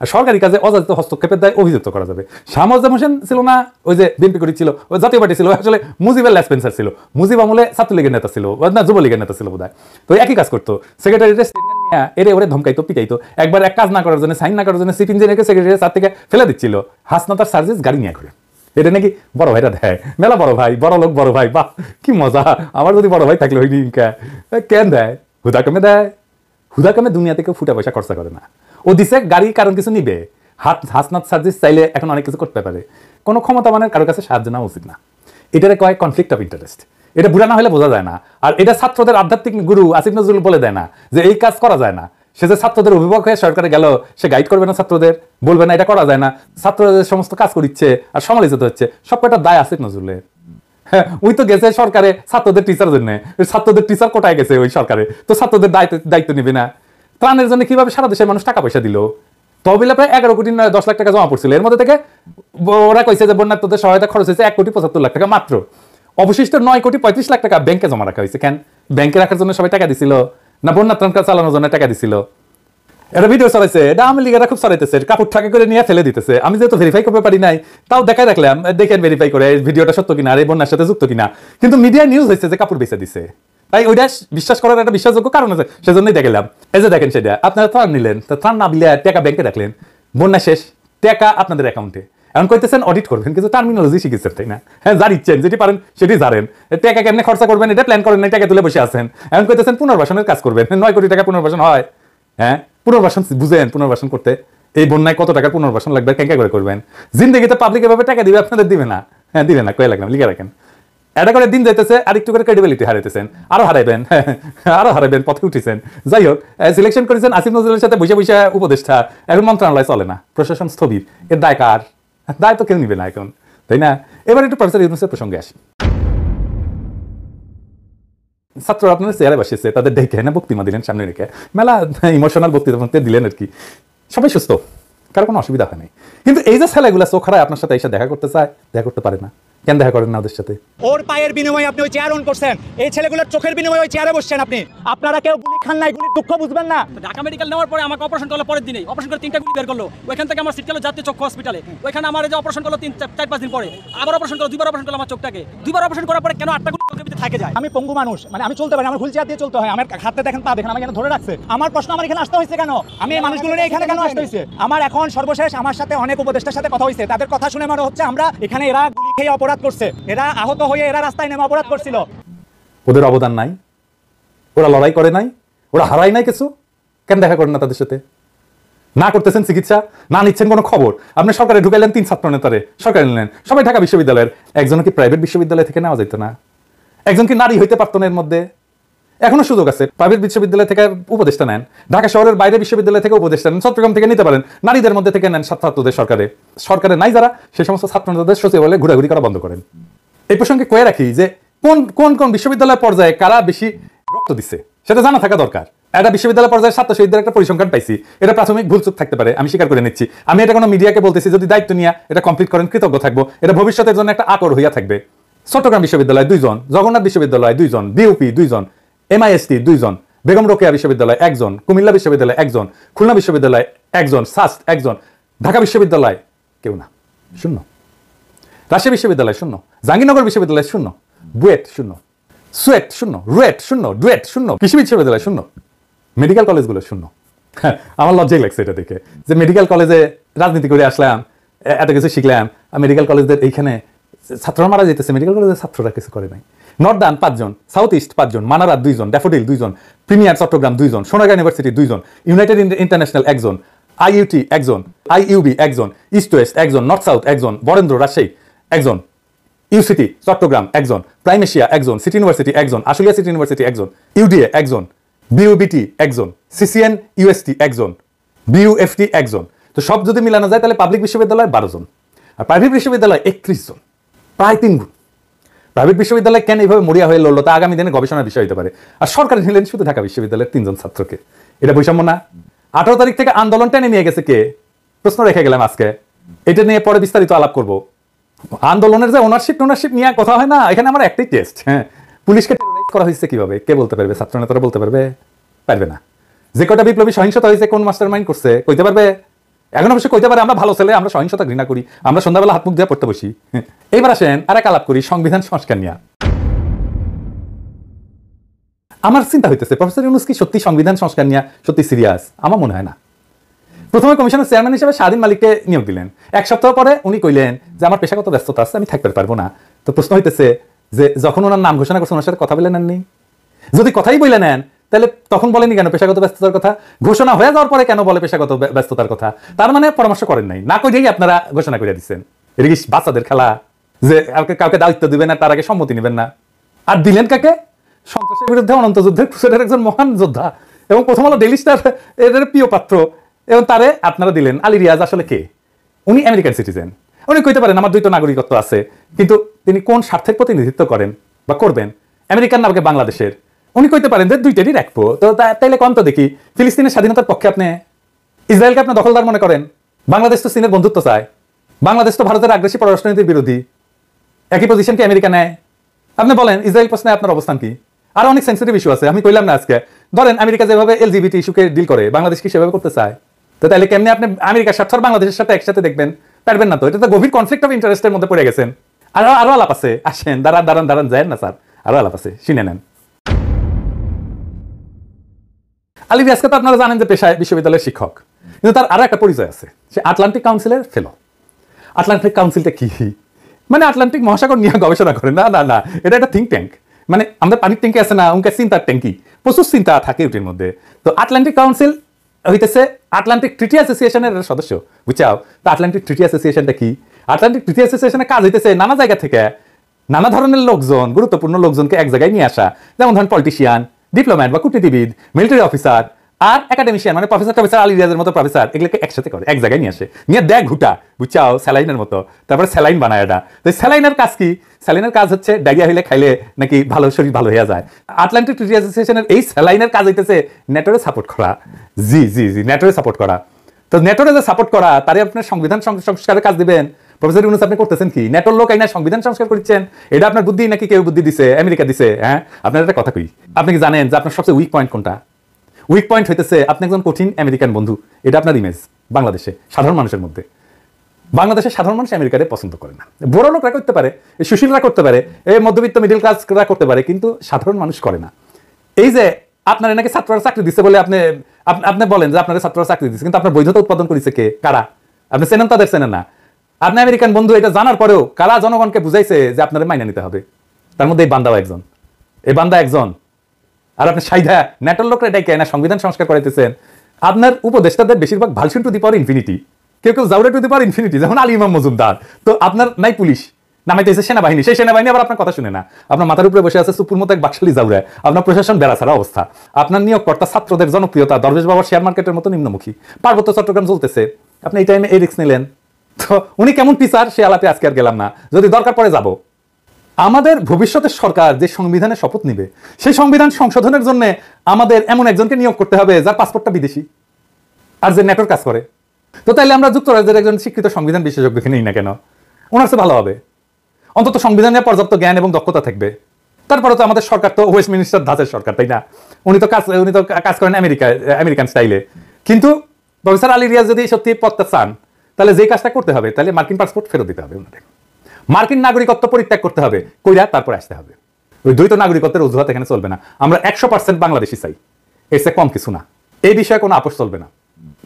সরকারি কাজে অযাচিত হস্তক্ষেপের দায় অভিযুক্ত করা যাবে। শাহ মোয়াজ্জেম হোসেন ছিল না, ওই যে বিএনপি করেছিল, ওই জাতীয় পার্টি ছিল, আসলে মুজিবের লেসপেন্সার ছিল। মুজিব আমলে ছাত্রলীগের নেতা ছিল, না যুবলীগের নেতা ছিল বোধহয়। তো একই কাজ করতো, সেক্রেটারিয়েট এরে ওরে ধমকাইতো, পিটাইতো। একবার এক কাজ না করার জন্য, সাইন না করার জন্য চিফ ইঞ্জিনিয়ারকে সেক্রেটারি চার থেকে ফেলে দিচ্ছিল। হাসনাতার সার্ভিস গাড়ি নিয়ে করে। এটা নাকি বড় ভাইরা দেয়, মেলা বড় ভাই, বড় লোক বড় ভাই, বাহ কি মজা। আমার যদি বড় ভাই থাকলে হইনি কেন দেয়? হুদা কমে দেয়। হুদা কমে দুনিয়া থেকে ফুটা পয়সা খরচা করে না। ও দিছে গাড়ি, কারণ কিছু নিবে। হাসনাত সার্ভিস চাইলে এখন অনেক কিছু করতে পারে। কোনো ক্ষমতাবানের কারো কাছে সাহায্য নেওয়া উচিত না। এটারে কয় কনফ্লিক্ট অফ ইন্টারেস্ট। এটা বুড়া না হলে বোঝা যায় না। আর এটা ছাত্রদের আধ্যাত্মিক গুরু আসিফ নজরুল বলে দেয় না যে এই কাজ করা যায় না। সে যে ছাত্রদের অভিভাবক হয়ে সরকারে গেল, সে গাইড করবে না ছাত্রদের, বলবে না এটা করা যায় না। ছাত্রদের সমস্ত কাজ করিচ্ছে আর সমালোচিত হচ্ছে, সব কটা দায় আসিফ নজরুলের। হ্যাঁ, ওই তো গেছে সরকারে ছাত্রদের টিচার জন্য, ছাত্রদের টিচার কোটায় গেছে ওই সরকারে, তো ছাত্রদের দায়িত্ব নিবে না। ত্রাণের জন্য কিভাবে সারা দেশের মানুষ টাকা পয়সা দিল? তহবিলে প্রায় 11 কোটি 10 লাখ টাকা জমা পড়ছিল। এর মধ্যে থেকে ওরা কইছে যে বন্যার্থদের সহায়তা খরচ হয়েছে 1 কোটি 75 লাখ টাকা মাত্র। অবশিষ্ট 9 কোটি 35 লাখ টাকা ব্যাংকে জমা রাখা হয়েছে। কেন? ব্যাংকে রাখার জন্য সবাই টাকা দিছিল না বন্যা ত্রাণ চালানোর জন্য টাকা দিছিল? এটা ভিডিও চালাইছে, এটা আওয়ামী লীগেরা খুব চালাইতেছে, কাপড় ঠাকা করে নিয়ে ফেলে দিতেছে। আমি যেহেতু ভেরিফাই করতে পারি নাই, তাও দেখাই রাখলাম, দেখেন ভেরিফাই করে ভিডিওটা সত্য কিনা, আর এই বন্যার সাথে যুক্ত কিনা। কিন্তু মিডিয়া নিউজ হয়েছে যে কাপড় বেচে দিছে, তাই ওইটা বিশ্বাস করার একটা বিশ্বাসযোগ্য কারণ আছে, সেজন্যই দেখালাম। এই যে দেখেন, সেটা আপনারা ত্রাণ নিলেন, ত্রাণ না দিলে টাকা ব্যাংকে রাখলেন, বন্যা শেষ, টাকা আপনাদের অ্যাকাউন্টে। এখন কইতেছেন অডিট করবেন, কিন্তু টার্মিনোলজি শিখেছেন, তাই না? হ্যাঁ, যা ইচ্ছেন, যেটি পারেন সেটি জানেন। টাকা কেমনে খরচা করবেন এটা প্ল্যান করেন না, টাকা তুলে বসে আছেন। এখন কইতেছেন পুনর্বাসনের কাজ করবেন। 9 কোটি টাকা পুনর্বাসন হয়? হ্যাঁ, পুনর্বাসন বুঝেন? পুনর্বাসন করতে এই বন্যায় কত টাকার পুনর্বাসন লাগবে, কেঙ্কা করে করবেন? জিন্দগিতে পাবলিক এভাবে টাকা দিবে, আপনাদের দিবে না। হ্যাঁ, দিবে না, কয়ে লাগলাম, লিখে রাখেন। এটা করে দিন যাইতেছে, আর একটু করে ক্রেডিবিলিটি হারাইতেছেন, আরো হারাইবেন, আরো হারাইবেন, পথে উঠেছেন। যাই হোক, সিলেকশন করেছেন আসিফ নজরুলের সাথে বসে বসে উপদেষ্টা, এখন মন্ত্রণালয় চলে না, প্রশাসন স্থবির। এর দায় কার? দায় তো কেউ নিবে না এখন, তাই না? এবার একটু প্রফেসর ইউনূসের প্রসঙ্গে আসি। ছাত্ররা আপনাদের চেয়ারে বসেছে, তাদের ডেকে না বক্তৃতা দিলেন সামনে রেখে, মেলা ইমোশনাল বক্তৃতা দিলেন আর কি। সবাই সুস্থ, কারো কোনো অসুবিধা হয় নাই। কিন্তু এই যে ছেলেগুলা চোখ হারায় আপনার সাথে এসে দেখা করতে চায়, দেখা করতে পারে না। কেন দেখা করেন না ওদের সাথে? ওর পায়ের বিনিময়ে আপনি ওই চেয়ার অন করছেন, এই ছেলেগুলোর চোখের বিনিময়ে ওই চেয়ারে বসছেন আপনি। আপনারা কেউ গুলি খান নাই, গুলির দুঃখ বুঝবেন না। ঢাকা মেডিকেল নেওয়ার পরে আমাকে অপারেশন করলো, পরের দিনে অপারেশন করে 3টা গুলি বের করলো। ওইখান থেকে আমার সিট গেল জাতীয় চক্ষু হসপিটালে। ওইখানে আমার যে অপারেশন করলো 4-5 দিন পরে আবার অপারেশন করলো, 2বার অপারেশন করলো আমার চোখটাকে। 2বার অপারেশন করার পরে কেন 8টা গুলি চোখের ভিতরে থাকে যায়? আমি পঙ্গু মানুষ, মানে আমি চলতে পারি, আমার হুইল চেয়ার দিয়ে চলতে হয়। আমার হাতে দেখেন, পা দেখেন, আমাকে ধরে রাখছে। আমার প্রশ্ন, আমার এখানে আসতে হয়েছে কেন? আমি এই মানুষগুলো নিয়ে এখানে কেন আসতে হয়েছে? আমার এখন সর্বশেষ আমার সাথে অনেক উপদেষ্টার সাথে কথা হয়েছে, তাদের কথা শুনে মনে হচ্ছে আমরা এখানে এরা গুলি খেয়ে অপরাধ করছে, এরা আহত হয়ে এরা রাস্তায় নেমে অপরাধ করছিল। ওদের অবদান নাই? ওরা লড়াই করে নাই? ওরা হারায় নাই কিছু? কেন দেখা করেন না তাদের সাথে? না করতেছেন চিকিৎসা, না নিচ্ছেন কোনো খবর। আপনি সরকারে ঢুকাইলেন 3 ছাত্র নেতারে, সরকারে নিলেন, সবাই ঢাকা বিশ্ববিদ্যালয়ের। একজন কি প্রাইভেট বিশ্ববিদ্যালয় থেকে নেওয়া যেত না? একজন কি নারী হইতে পারতো না? এর মধ্যে এখনো সুযোগ আছে। প্রাইভেট বিশ্ববিদ্যালয় থেকে উপদেষ্টা নেন, ঢাকা শহরের বাইরে বিশ্ববিদ্যালয় থেকে উপদেষ্টা নেন, চট্টগ্রাম থেকে নিতে পারেন, নারীদের মধ্যে থেকে নেন। ছাত্রদের সরকারে নাই যারা, সেই সমস্ত ছাত্র নেতাদের সচিবালয়ে ঘোরাঘুরি করা বন্ধ করেন। এই প্রসঙ্গে কয়ে রাখি যে কোন বিশ্ববিদ্যালয় পর্যায়ে কারা বেশি রক্ত দিচ্ছে সেটা জানা থাকা দরকার। একটা বিশ্ববিদ্যালয় পর্যায়ে ছাত্র শহীদদের একটা পরিসংখ্যান পাইছি, এটা প্রাথমিক ভুলচুক থাকতে পারে, আমি স্বীকার করে নিচ্ছি। আমি এটা কোনো মিডিয়াকে বলতেছি, যদি দায়িত্ব নিয়ে এটা কমপ্লিট করেন কৃতজ্ঞ থাকবো। এটা ভবিষ্যতের জন্য একটা আকর হইয়া থাকবে। চট্টগ্রাম বিশ্ববিদ্যালয় 2 জন, জগন্নাথ বিশ্ববিদ্যালয় 2 জন, বিউপি 2 জন, MIST 2 জন, বেগম রোকেয়া বিশ্ববিদ্যালয় 1 জন, কুমিল্লা বিশ্ববিদ্যালয় 1 জন, খুলনা বিশ্ববিদ্যালয় 1 জন, সাস্ট 1 জন, ঢাকা বিশ্ববিদ্যালয় কেউ না, 0। রাজশাহী বিশ্ববিদ্যালয় 0, জাহাঙ্গীরনগর বিশ্ববিদ্যালয় 0, বুয়েট 0, সুয়েট 0, রুয়েট 0, ডুয়েট 0, কৃষি বিশ্ববিদ্যালয় 0, মেডিকেল কলেজগুলো 0। আমার লজ্জাই লাগছে এটা দেখে যে মেডিকেল কলেজে রাজনীতি করে আসলাম, এত কিছু শিখলাম, মেডিকেল কলেজদের এইখানে ছাত্ররা মারা যেতেছে, মেডিকেল কলেজের ছাত্ররা কিছু করে নাই। নর্দার্ন 5 জন, সাউথ ইস্ট 5 জন, মানারা 2 জন, ড্যাফোডিল 2 জন, প্রিমিয়ার চট্টগ্রাম 2 জন, সোনারগাঁ ইউনিভার্সিটি 2 জন, ইউনাইটেড ইন্টারন্যাশনাল 1 জন, IUT 1 জন, IUB 1 জন, ইস্ট ওয়েস্ট 1 জন, নর্থ সাউথ 1 জন, বরেন্দ্র রাজশাহী 1 জন, ইউসিটি চট্টগ্রাম 1 জন, প্রাইম এশিয়া 1 জন, সিটি ইউনিভার্সিটি 1 জন, আশুলিয়া সিটি ইউনিভার্সিটি 1 জন, UDA 1 জন, BUBT 1 জন, CCN UST 1 জন, BUFT 1 জন। তো সব যদি মিলানো যায় তাহলে পাবলিক বিশ্ববিদ্যালয় 12 জন, আর প্রাইভেট বিশ্ববিদ্যালয় 31 জন, প্রায় 3 গুণ। প্রাইভেট বিশ্ববিদ্যালয় কেন এইভাবে মরিয়া হয়ে লড়লো তা আগামী দিনে গবেষণার বিষয় হতে পারে। আর সরকার নিলেন শুধু ঢাকা বিশ্ববিদ্যালয়ের 3 জন ছাত্রকে। এটা বৈষম্য না? 18 তারিখ থেকে আন্দোলন টেনে নিয়ে গেছে কে? প্রশ্ন রেখে গেলাম আজকে। এটা নিয়ে পরে বিস্তারিত আলাপ করব। আন্দোলনের যে ওনারশিপ নিয়ে কথা হয় না, এখানে আমার একটাই টেস্ট। হ্যাঁ, পুলিশকে টেরোরাইজ করা হয়েছে কিভাবে কে বলতে পারবে? ছাত্র নেতারা বলতে পারবে? পারবে না। যে কটা বিপ্লবী সহিংসতা হয়েছে কোন মাস্টার মাইন্ড করছে কইতে পারবে? এখন অবশ্যই কইতে পারে আমরা ভালো ছেলে, আমরা সহিংসতা ঘৃণা করি, আমরা সন্ধ্যাবেলা হাত মুখ দিয়ে পড়তে বসি। এইবার আসেন আর এক আলাপ করি সংবিধান সংস্কার নিয়ে। আমার চিন্তা হইতেছে প্রফেসর ইউনূস কি সত্যি সংবিধান সংস্কার নিয়ে সত্যি সিরিয়াস? আমার মনে হয় না। প্রথমে কমিশনের চেয়ারম্যান হিসেবে স্বাধীন মালিককে নিয়োগ দিলেন, 1 সপ্তাহ পরে উনি কইলেন যে আমার পেশাগত ব্যস্ততা আছে, আমি থাকতে পারবো না। তো প্রশ্ন হইতেছে যে যখন ওনার নাম ঘোষণা করছেন ওনার সাথে কথা বলে নেননি? যদি কথাই বলে নেন তাহলে তখন বলেনি কেন পেশাগত ব্যস্ততার কথা? ঘোষণা হয়ে যাওয়ার পরে কেন বলে পেশাগত ব্যস্ততার কথা? তার মানে পরামর্শ করেন নাই, না কইলেই আপনারা ঘোষণা করে দিচ্ছেন। এটা কি বাচ্চাদের খেলা যে কাউকে দায়িত্ব দিবেন না তার আগে সম্মতি নেবেন না? আর দিলেন কাকে? সন্ত্রাসের বিরুদ্ধে অনন্ত যুদ্ধের ক্রুসেডের একজন মহান যোদ্ধা এবং প্রথম আলো ডেইলি স্টার এর প্রিয় পাত্র, এবং তারে আপনারা দিলেন। আলী রিয়াজ আসলে কে? উনি আমেরিকান সিটিজেন। উনি কইতে পারেন আমার 2টা নাগরিকত্ব আছে, কিন্তু তিনি কোন স্বার্থের প্রতিনিধিত্ব করেন বা করবেন? আমেরিকান নাকি বাংলাদেশের? উনি কইতে পারেন যে 2টেরই রাখবো। তো তাইলে কম তো দেখি ফিলিস্তিনের স্বাধীনতার পক্ষে আপনি, ইসরায়েলকে আপনি দখলদার মনে করেন, বাংলাদেশ তো চীনের বন্ধুত্ব চায়, বাংলাদেশ তো ভারতের আগ্রাসী পররাষ্ট্রনীতির বিরোধী। একই পজিশন কি আমেরিকা নেয়? আপনি বলেন ইসরায়েল প্রশ্নে আপনার অবস্থান কি? আর অনেক সেন্সিটিভ ইস্যু আছে, আমি কইলাম না আজকে। ধরেন আমেরিকা যেভাবে LGBT ইস্যুকে ডিল করে, বাংলাদেশ কি সেভাবে করতে চায়? তো তাহলে কেমনি আপনি আমেরিকার স্বার্থ বাংলাদেশের সাথে একসাথে দেখবেন? পারবেন না তো। এটা তো গভীর কনফ্লিক্ট অফ ইন্টারেস্টের মধ্যে পড়ে গেছেন। আরো আলাপ আছে, আসেন দাঁড়ান যায় না স্যার, আরো আলাপ আছে, শুনে নেন। আলী রিয়াজকে তো আপনারা জানেন যে পেশায় বিশ্ববিদ্যালয়ের শিক্ষক, কিন্তু তার আরো একটা পরিচয় আছে, সে আটলান্টিক কাউন্সিলের ফেলো। আটলান্টিক কাউন্সিলটা কি? মানে আটলান্টিক মহাসাগর নিয়ে গবেষণা করে? না না না, এটা একটা থিঙ্ক ট্যাঙ্ক। মানে আমাদের পানির ট্যাঙ্কি আছে না, উনকে চিন্তার ট্যাঙ্কি, প্রচুর চিন্তা থাকে ওটির মধ্যে। তো আটলান্টিক কাউন্সিল হইতেছে আটলান্টিক ট্রিটি অ্যাসোসিয়েশনের সদস্য, বুঝছাও? তো আটলান্টিক ট্রিটি অ্যাসোসিয়েশনটা কি? আটলান্টিক ট্রিটি অ্যাসোসিয়েশনের কাজ হইতেছে নানা জায়গা থেকে নানা ধরনের লোকজন, গুরুত্বপূর্ণ লোকজনকে এক জায়গায় নিয়ে আসা, যেমন ধরেন পলিটিশিয়ান, ডিপ্লোম্যাট বা কূটনীতিবিদ, মিলিটারি অফিসার আর একাডেমিশিয়ান, মানে প্রফেসর টফেসর আলী রিয়াজের মতো প্রফেসর, এগুলোকে একসাথে করে এক জায়গায় নিয়ে আসে, নিয়ে দেখ ঘুটা, বুঝছাও? স্যালাইনের মতো, তারপরে স্যালাইন বানায় এটা। তো স্যালাইনের কাজ কি? স্যালাইনের কাজ হচ্ছে ডায়রিয়া হইলে খাইলে নাকি ভালো শরীর ভালো হয়ে যায়। আটলান্টিক ট্রিটি অ্যাসোসিয়েশনের এই স্যালাইনের কাজ হইতেছে নেটোরে সাপোর্ট করা। জি জি জি, নেটোরে সাপোর্ট করা। তো নেটোরে যে সাপোর্ট করা, তারে আপনার সংবিধান সংস্কারের কাজ দিবেন? প্রফেসর ইউনূস আপনি করতেছেন কি? নেটোর লোক আইনা সংবিধান সংস্কার করছেন? এটা আপনার বুদ্ধি নাকি কেউ বুদ্ধি দিছে? আমেরিকা দিছে? হ্যাঁ, আপনার একটা কথা কই, আপনি কি জানেন যে আপনার সবচেয়ে উইক পয়েন্ট কোনটা? উইক পয়েন্ট হইতেছে আপনি একজন কঠিন আমেরিকান বন্ধু। এটা আপনার ইমেজ বাংলাদেশে সাধারণ মানুষের মধ্যে। বাংলাদেশের সাধারণ মানুষ আমেরিকারে পছন্দ করে না। বড় লোকরা করতে পারে, সুশীলরা করতে পারে, এই মধ্যবিত্ত মিডিল ক্লাসরা করতে পারে, কিন্তু সাধারণ মানুষ করে না। এই যে আপনার নাকি ছাত্ররা চাকরি দিচ্ছে বলে আপনি বলেন যে আপনার ছাত্ররা চাকরি দিচ্ছে, কিন্তু আপনার বৈধতা উৎপাদন করেছে কে? কারা? আপনি চেনেন তাদের? চেনেন না। আপনি আমেরিকান বন্ধু এটা জানার পরেও কারা জনগণকে বুঝাইছে যে আপনারা মাইনে নিতে হবে? তার মধ্যে এই বান্দাও একজন, এই বান্দা একজন। আর আপনি সাইধা নেটোর লোকরা এটাই কেনা সংবিধান সংস্কার করাইতেছেন। আপনার উপদেষ্টাদের বেশিরভাগ ভালসুন টু দি পাওয়ার ইনফিনিটি, কেউ জাউরা টু দি পাওয়ার ইনফিনিটি, যেমন আলী ইমাম মজুমদার। তো আপনার নাই পুলিশ, নামাইতেছে সেনাবাহিনী, সেই সেনাবাহিনী আবার আপনার কথা শুনে না। আপনার মাথার উপরে বসে আছে সুপুর মতো এক বাকশালী জাউরা। আপনার প্রশাসন বেড়াছাড়া অবস্থা। আপনার নিয়োগকর্তা ছাত্রদের জনপ্রিয়তা দরবেশ বাবার শেয়ার মার্কেটের মতো নিম্নমুখী। পার্বত্য চট্টগ্রাম চলতেছে, আপনি এই টাইমে এই রিস্ক নিলেন। তো উনি কেমন টিচার সে আলাপে আজকে আর গেলাম না, যদি দরকার পড়ে যাব। আমাদের ভবিষ্যতের সরকার যে সংবিধানের শপথ নিবে, সেই সংবিধান সংশোধনের জন্য আমাদের এমন একজনকে নিয়োগ করতে হবে যার পাসপোর্টটা বিদেশি আর যে নেটোর কাজ করে। তো তাইলে আমরা যুক্তরাজ্যের একজন স্বীকৃত সংবিধান বিশেষজ্ঞকে নেই না কেন? ওনার চেয়ে ভালো হবে, অন্তত সংবিধানে পর্যাপ্ত জ্ঞান এবং দক্ষতা থাকবে। তারপরে তো আমাদের সরকার তো ওয়েস্ট মিনিস্টার ধাঁচের সরকার, তাই না? উনি তো কাজ করেন আমেরিকান স্টাইলে। কিন্তু প্রফেসর আলী রিয়াজ যদি সত্যি পদটা চান, তাহলে যে কাজটা করতে হবে, তাহলে মার্কিন পাসপোর্ট ফেরত দিতে হবে ওনাদের, মার্কিন নাগরিকত্ব পরিত্যাগ করতে হবে, কইরা তারপরে আসতে হবে। ওই দ্বৈত নাগরিকত্বের অজুহাত এখানে চলবে না। আমরা 100% বাংলাদেশি চাই, এর চেয়ে কম কিছু না। এই বিষয়ে কোনো আপোষ চলবে না।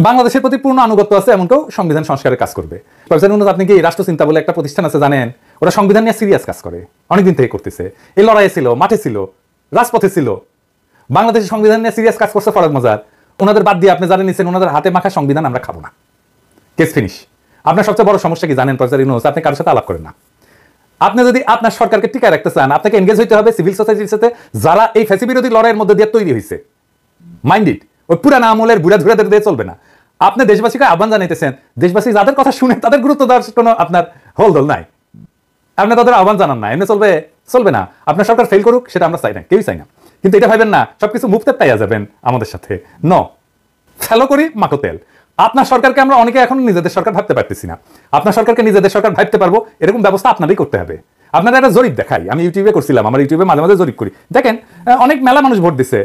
বাংলাদেশের প্রতি পূর্ণ আনুগত্য আছে এমন কেউ সংবিধান সংস্কারের কাজ করবে। প্রফেসর ইউনূস, আপনি কি রাষ্ট্রচিন্তা বলে একটা প্রতিষ্ঠান আছে জানেন? ওরা সংবিধান নিয়ে সিরিয়াস কাজ করে, অনেকদিন থেকে করতেছে। এই লড়াইয়ে ছিল, মাঠে ছিল, রাজপথে ছিল। বাংলাদেশের সংবিধান নিয়ে সিরিয়াস কাজ করছে ফরহাদ মজার, ওনাদের বাদ দিয়ে আপনি জানেন নিচ্ছেন ওনাদের হাতে মাখা সংবিধান আমরা খাবো না, কেস ফিনিশ। আপনার সবচেয়ে বড় সমস্যা কি জানেন প্রফেসর ইউনূস? আপনি কারোর সাথে আলাপ করেন না। আপনি যদি আপনার সরকারকে টিকায় রাখতে চান, আপনাকে এনগেজ হইতে হবে সিভিল সোসাইটির সাথে, যারা এই ফ্যাসি বিরোধী লড়াইয়ের মধ্যে দিয়ে তৈরি হয়েছে। মাইন্ড ইট, ওই পুরানা আমলের বুড়া ধুরাদের দিয়ে চলবে না। আপনি দেশবাসীকে আহ্বান জানাইতেছেন, দেশবাসী যাদের কথা শুনে তাদের গুরুত্ব দেওয়ার কোনো আপনার হোলদোল নাই, আপনি তাদের আহ্বান জানান না, এমনি চলবে না। আপনার সরকার ফেল করুক সেটা আমরা চাই না, কেউই চাই না, কিন্তু এটা ভাবেন না সবকিছু মুক্তের পাইয়া যাবেন আমাদের সাথে। ন ফেলো করি মাখো তেল। আপনার সরকারকে আমরা অনেকে এখন নিজেদের সরকার ভাবতে পারতেছি না, আপনার সরকারকে নিজেদের সরকার ভাবতে পারবো এরকম ব্যবস্থা আপনারই করতে হবে। আপনারা একটা জরিপ দেখাই, আমি ইউটিউবে করছিলাম, আমার ইউটিউবে মাঝে মাঝে জরিপ করি, দেখেন অনেক মেলা মানুষ ভোট দিছে,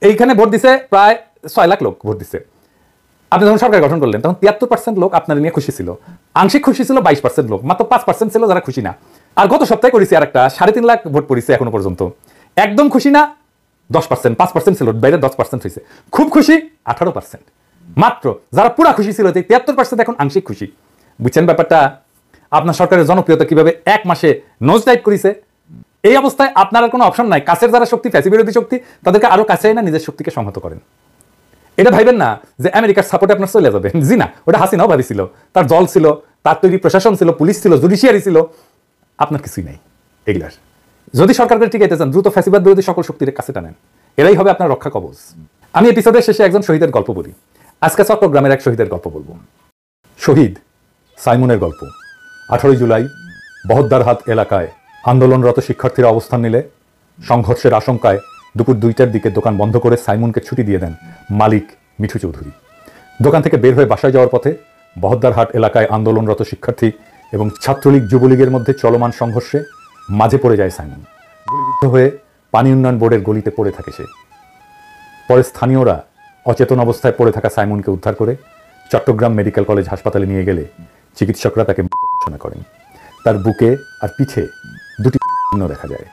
এইখানে ভোট দিছে প্রায় 6 লাখ লোক ভোট দিছে। আপনি যখন সরকার গঠন করলেন তখন 73% লোক আপনার নিয়ে খুশি ছিল, আংশিক খুশি ছিল 22% লোক, মাত্র 5% ছিল যারা খুশি না। আর গত সপ্তাহে করেছি আর একটা 3.5 লাখ ভোট পড়েছে এখনো পর্যন্ত, একদম খুশি না 10%, 5% ছিল, বাইরে 10% হয়েছে, খুব খুশি 18%। মাত্র যারা পুরা খুশি ছিল 73% এখন আংশিক খুশি। বুঝছেন ব্যাপারটা? আপনার সরকারের জনপ্রিয়তা কিভাবে এক মাসে নোজ ডাইভ করেছে। এই অবস্থায় আপনার আর কোনো অপশন নাই, কাছের যারা শক্তি, ফ্যাসি বিরোধী শক্তি, তাদেরকে আরো কাছে না নিজের শক্তিকে সংহত করেন। এটা ভাইবেন না যে আমেরিকার সাপোর্টে আপনার চলে যাবে, জি না, ওটা হাসিনাও ভাবিছিল, তার দল ছিল, তার তৈরি প্রশাসন ছিল, পুলিশ ছিল, জুডিশিয়ারি ছিল, আপনার কিছুই নাই এগুলার। যদি সরকারকে টিকাইতে চান দ্রুত ফ্যাসিবাদ বিরোধী সকল শক্তির কাছে টানেন, এরাই হবে আপনার রক্ষা কবচ। আমি এপিসোডের শেষে একজন শহীদের গল্প বলি, আজকে চট্টগ্রামের এক শহীদের গল্প বলবো। শহীদ সাইমনের গল্প। 18 জুলাই বহদ্দারহাট এলাকায় আন্দোলনরত শিক্ষার্থীরা অবস্থান নিলে সংঘর্ষের আশঙ্কায় দুপুর 2টার দিকে দোকান বন্ধ করে সাইমনকে ছুটি দিয়ে দেন মালিক মিঠু চৌধুরী। দোকান থেকে বের হয়ে বাসায় যাওয়ার পথে বহদ্দারহাট এলাকায় আন্দোলনরত শিক্ষার্থী এবং ছাত্রলীগ যুবলীগের মধ্যে চলমান সংঘর্ষে মাঝে পড়ে যায় সাইমন। গুলিবিদ্ধ হয়ে পানি উন্নয়ন বোর্ডের গলিতে পড়ে থাকে সে। পরে স্থানীয়রা অচেতন অবস্থায় পড়ে থাকা সাইমনকে উদ্ধার করে চট্টগ্রাম মেডিকেল কলেজ হাসপাতালে নিয়ে গেলে চিকিৎসকরা তাকে মৃত ঘোষণা করেন। তার বুকে আর পিঠে 2টি চিহ্ন দেখা যায়।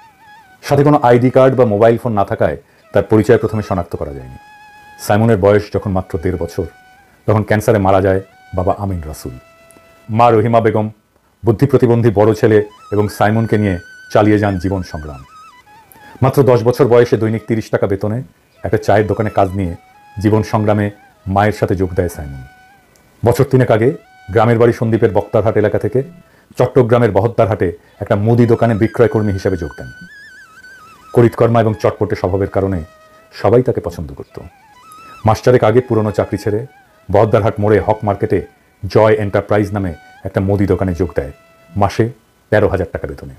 সাথে কোনো আইডি কার্ড বা মোবাইল ফোন না থাকায় তার পরিচয় প্রথমে শনাক্ত করা যায়নি। সাইমনের বয়স যখন মাত্র 1.5 বছর, তখন ক্যান্সারে মারা যায় বাবা আমিন রাসুল। মা রহিমা বেগম বুদ্ধি প্রতিবন্ধী বড় ছেলে এবং সাইমনকে নিয়ে চালিয়ে যান জীবন সংগ্রাম। মাত্র 10 বছর বয়সে দৈনিক 30 টাকা বেতনে একটা চায়ের দোকানে কাজ নিয়ে জীবন সংগ্রামে মায়ের সাথে যোগ দেয় সাইমন। বছর 3 আগে গ্রামের বাড়ি সন্দ্বীপের বক্তারহাট এলাকা থেকে চট্টগ্রামের বহদ্দারহাটে একটা মুদি দোকানে বিক্রয় কর্মী হিসেবে যোগ দেন। করিতকর্মা এবং চটপটে স্বভাবের কারণে সবাই তাকে পছন্দ করত। মাস্টারেক আগে পুরনো চাকরি ছেড়ে বহদ্দারহাট মোড়ে হক মার্কেটে জয় এন্টারপ্রাইজ নামে একটা মুদি দোকানে যোগ দেয় মাসে 13,000 টাকা বেতনে।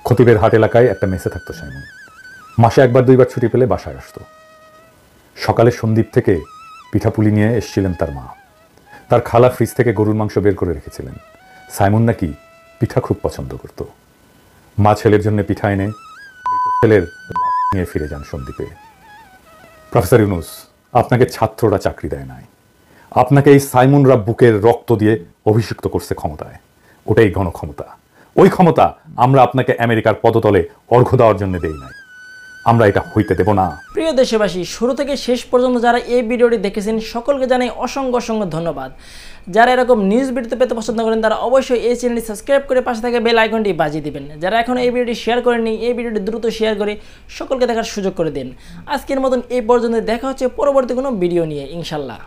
খতিবের হাট এলাকায় একটা মেসে থাকতো সাইমন। মাসে 1-2বার ছুটি পেলে বাসায় আসতো। সকালে সন্দ্বীপ থেকে পিঠাপুলি নিয়ে এসেছিলেন তার মা। তার খালা ফ্রিজ থেকে গরুর মাংস বের করে রেখেছিলেন। সাইমন নাকি পিঠা খুব পছন্দ করত। মা ছেলের জন্য পিঠা এনে ছেলের নিয়ে ফিরে যান সন্দ্বীপে। প্রফেসর ইউনূস, আপনাকে ছাত্ররা চাকরি দেয় নাই, আপনাকে এই সাইমনরা বুকের রক্ত দিয়ে অভিষিক্ত করছে ক্ষমতায়। ওটাই গণক্ষমতা। ওই ক্ষমতা আমরা আপনাকে আমেরিকার পদতলে অর্ঘ্য দেওয়ার জন্য দেই নাই, আমরা এটা হইতে দেব না। প্রিয় দেশবাসী, শুরু থেকে শেষ পর্যন্ত যারা এই ভিডিওটি দেখেছেন সকলকে জানাই অসংখ্য অসংখ্য ধন্যবাদ। যারা এরকম নিউজ ভিডিও পেতে পছন্দ করেন তারা অবশ্যই এই চ্যানেলটি সাবস্ক্রাইব করে পাশে থাকা বেল আইকনটি বাজিয়ে দিবেন। যারা এখন এই ভিডিওটি শেয়ার করেননি, এই ভিডিওটি দ্রুত শেয়ার করে সকলকে দেখার সুযোগ করে দিন। আজকের মতন এই পর্যন্ত দেখা হচ্ছে পরবর্তী কোনো ভিডিও নিয়ে ইনশাল্লাহ।